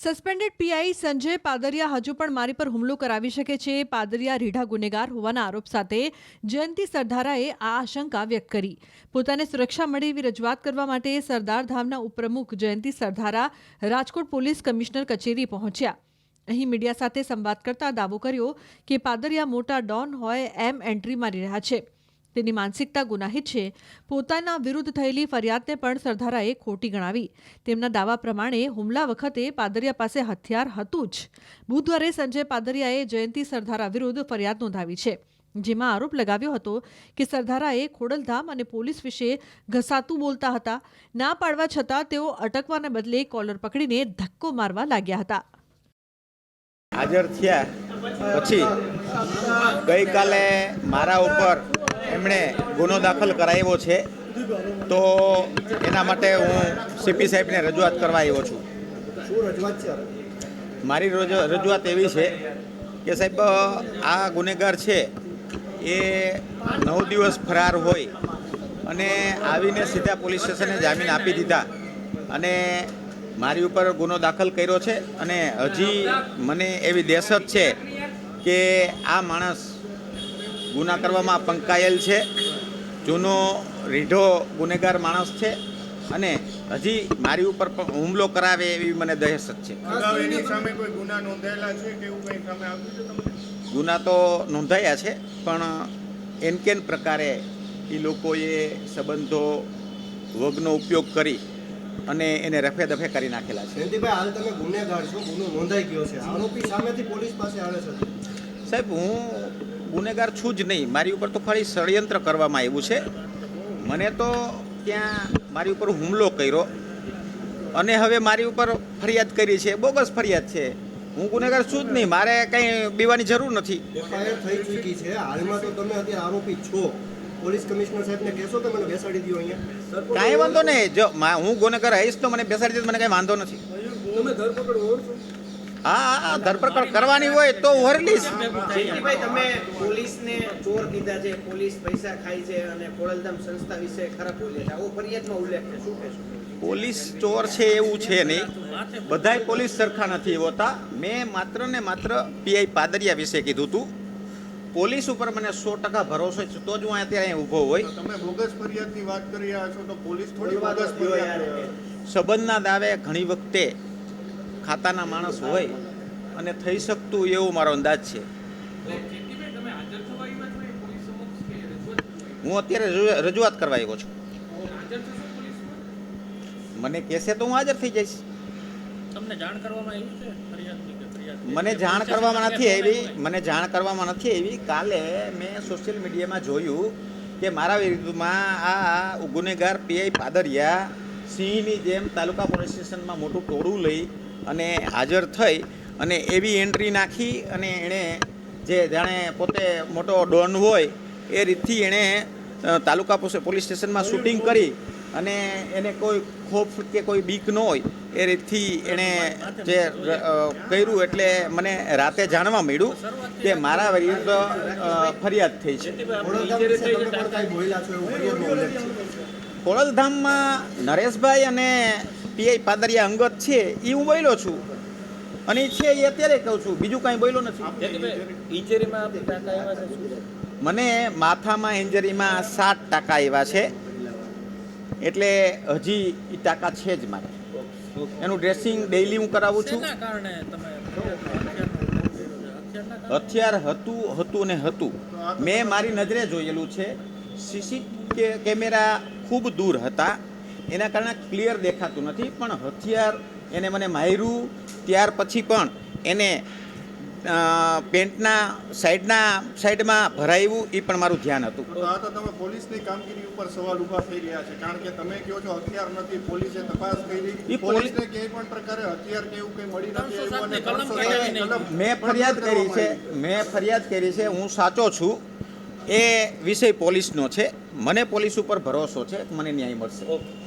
Suspended PI Sanjay Padariya હજુ પણ મારી પર હુમલો કરાવી શકે છે. પાદરિયા રીઢા ગુનેગાર હોવાના આરોપ સાથે જયંતિ સરદારાએ આ આશંકા વ્યક્ત કરી. પોતાને સુરક્ષા મળે એવી રજૂઆત કરવા માટે સરદારધામના ઉપપ્રમુખ જયંતિ સરદારા રાજકોટ પોલીસ કમિશનર કચેરી પહોંચ્યા. અહીં મીડિયા સાથે સંવાદ કરતા દાવો કર્યો કે પાદરિયા મોટા ડોન હોય એમ એન્ટ્રી મારી રહ્યા છે. તેની માનસિકતા ગુનાહિત છે. પોતાના વિરુદ્ધ થયેલી ફરિયાદને પણ સરદારાએ ખોટી ગણાવી. તેમના દાવા પ્રમાણે હુમલા વખતે પાદરિયા પાસે હથિયાર હતું જ. બુધવારે સંજય પાદરિયાએ જયંતિ સરદારા વિરુદ્ધ ફરિયાદ નોંધાવી છે, જેમાં આરોપ લગાવ્યો હતો કે સરદારાએ ખોડલધામ અને પોલીસ વિશે ઘસાતું બોલતા હતા. ના પાડવા છતાં તેઓ અટકવાને બદલે કોલર પકડીને ધક્કો મારવા લાગ્યા હતા. હાજર થયા પછી ગઈકાલે મારા ઉપર એમણે ગુનો દાખલ કરાવ્યો છે, તો એના માટે હું સીપી સાહેબને રજૂઆત કરવા આવ્યો છું. શું રજૂઆત છે? મારી રજૂઆત એવી છે કે સાહેબ, આ ગુનેગાર છે એ 9 દિવસ ફરાર હોય અને આવીને સીધા પોલીસ સ્ટેશને જામીન આપી દીધા અને મારી ઉપર ગુનો દાખલ કર્યો છે. અને હજી મને એવી દહેશત છે કે આ માણસ ગુના કરવામાં પંકાયેલ છે, જૂનો રીઢો ગુનેગાર માણસ છે અને હજી મારી ઉપર હુમલો કરાવે એવી મને દહેશત છે. ગુના તો નોંધાયા છે, પણ એનકેન પ્રકારે એ લોકોએ સંબંધો વગનો ઉપયોગ કરી અને એને રફે દફે કરી નાખેલા છે. જયંતિભાઈ, હાલ તમે ગુનેગાર છો, ગુનો નોંધાઈ ગયો છે, આરોપી સામેથી પોલીસ પાસે આવે છે. સાહેબ, હું ગુનેગાર છું જ નહીં. મારી ઉપર તો ખાલી ષડયંત્ર કરવામાં આવ્યું છે. મને તો ત્યાં મારી ઉપર હુમલો કર્યો અને હવે મારી ઉપર ફરિયાદ કરી છે, બોગસ ફરિયાદ છે. હું ગુનેગાર છું જ નહીં, મારે કંઈ બીવાની જરૂર નથી. એફઆઈઆર થઈ ચૂકી છે, હાલમાં તો તમે અત્યારે આરોપી છો. પોલીસ કમિશનર સાહેબને કહેશો કે મને બેસાડી દો અહીંયા? કાંઈ વાંધો નહીં. જો હું ગુનેગાર હઈશ તો મને બેસાડી દે, મને કાંઈ વાંધો નથી. તમે ધરપકડ ઓળખો? હા, ધરપકડ કરવાની હોય તો વરલીશ. જયંતિભાઈ, તમે પોલીસને ચોર કીધા છે, પોલીસ પૈસા ખાય છે અને ખોડલધામ સંસ્થા વિશે ખરાબ બોલે છે, આવો ફરિયાદમાં ઉલ્લેખ છે, શું કહેશો? પોલીસ ચોર છે એવું છે નહીં. બધાય પોલીસ સરખા નથી હોતા. મેં માત્ર ને માત્ર પીઆઈ પાદરિયા વિશે કીધું હતું. પોલીસ ઉપર મને 100% ભરોસો છે, તો જ હું અત્યારે અહીં ઊભો હોય. તમે બોગસ ફરિયાદની વાત કરી રહ્યા છો, તો પોલીસ થોડી બોગસ ફરિયાદ કરે. સંબંધના દાવે ઘણી વખતે ખાતાના માણસ હોય અને થઈ શકતું એવું મારો અંદાજ છે. હું અત્યારે રજૂઆત કરવા આવ્યો છું. મને કહેશે તો હું હાજર થઈ જઈશ. તમને જાણ કરવામાં આવી છે ફરિયાદની કે ફરિયાદ? મને જાણ કરવામાં નથી આવી. કાલે મેં સોશિયલ મીડિયામાં જોયું કે મારા વિરુદ્ધમાં આ ગુનેગાર પીઆઈ પાદરિયા સિંહની જેમ તાલુકા પોલીસ સ્ટેશનમાં મોટું ટોળું લઈ અને હાજર થઈ અને એવી એન્ટ્રી નાખી અને એણે જે જાણે પોતે મોટો ડોન હોય એ રીતથી એણે તાલુકા પોલીસ સ્ટેશનમાં શૂટિંગ કરી અને એને કોઈ ખોફ કે કોઈ બીક ન હોય એ રીતથી એણે જે કર્યું. એટલે મને રાતે જાણવા મળ્યું કે મારા વિરુદ્ધ ફરિયાદ થઈ છે. ખોડલધામમાં નરેશભાઈ અને પીઆઈ પાદરિયા અંગત છે એ હું બોલ્યો છું અને છે એ અત્યારે કહું છું, બીજું કાંઈ બોલ્યો નથી. ઇન્જરીમાં ટાંકા એવા છે શું? મને માથામાં ઇન્જરીમાં 7% આવ્યા છે, એટલે હજી એ ટાંકા છે જ મારે. એનું ડ્રેસિંગ ડેઈલી હું કરાવું છું. શેના કારણે તમે હથિયાર હતું ને હતું. મેં મારી નજરે જોયેલું છે. સીસી કેમેરા ખૂબ દૂર હતા, એના કારણે ક્લિયર દેખાતું નથી. પણ હથિયાર એને મને માર્યું ત્યાર પછી પણ એને પેન્ટના સાઈડમાં ભરાયું, એ પણ મારું ધ્યાન હતું. તો આ તો તમે પોલીસની કામગીરી ઉપર સવાલ ઊભા થઈ રહ્યા છે, કારણ કે તમે કહો છો હથિયાર નથી, પોલીસે તપાસ કરી, પોલીસને ક્યાંય પણ પ્રકારે હથિયાર કે એવું કંઈ મળી નથી આવ્યું અને 307 કલમ મેં ફરિયાદ કરી છે. હું સાચો છું એ વિષય પોલીસનો છે. મને પોલીસ ઉપર ભરોસો છે, મને ન્યાય મળશે.